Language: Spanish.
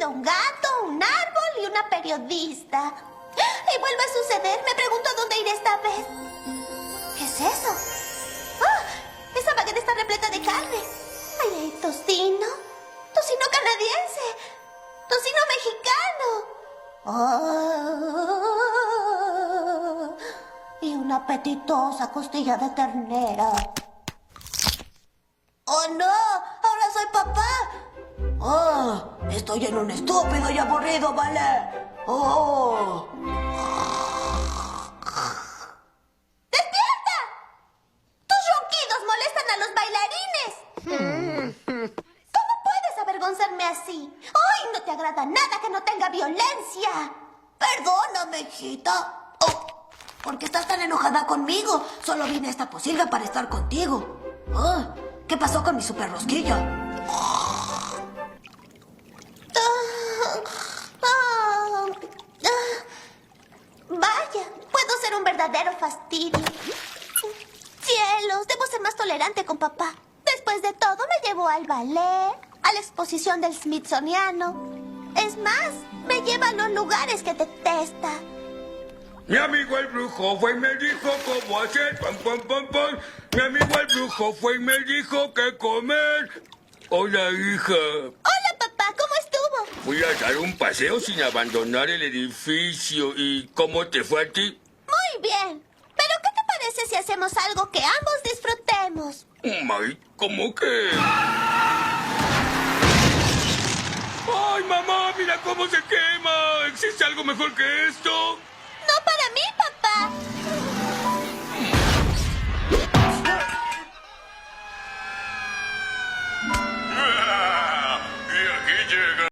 sido un gato, un árbol y una periodista. Y vuelve a suceder. Me pregunto a dónde iré esta vez. ¿Qué es eso? ¡Ah! Esa baguette está repleta de carne. Ahí hay tocino. Tocino canadiense. Tocino mexicano. Y una apetitosa costilla de ternera. ¡Oh, no! ¡Ahora soy papá! ¡Oh! Estoy en un estúpido y aburrido ballet. ¡Oh! ¡Despierta! ¡Tus ronquidos molestan a los bailarines! ¿Cómo puedes avergonzarme así? ¡Ay, no te agrada nada que no tenga violencia! Perdóname, hijita. Oh, ¿por qué estás tan enojada conmigo? Solo vine a esta posilga para estar contigo. Oh, ¿qué pasó con mi super rosquilla? Vaya, puedo ser un verdadero fastidio. Cielos, debo ser más tolerante con papá. Después de todo, me llevó al ballet, a la exposición del Smithsoniano. Es más, me lleva a los lugares que detesta. Mi amigo el brujo fue y me dijo cómo hacer pam, pam, pam, pam. Mi amigo el brujo fue y me dijo qué comer. Hola, hija. Hola, papá, ¿cómo estuvo? Fui a dar un paseo sin abandonar el edificio. ¿Y cómo te fue a ti? Muy bien. Pero, ¿qué te parece si hacemos algo que ambos disfrutemos? Ay, ¿cómo que? ¡Ay, mamá! ¡Mira cómo se quema! ¿Existe algo mejor que esto? No para mí, papá. Y aquí llega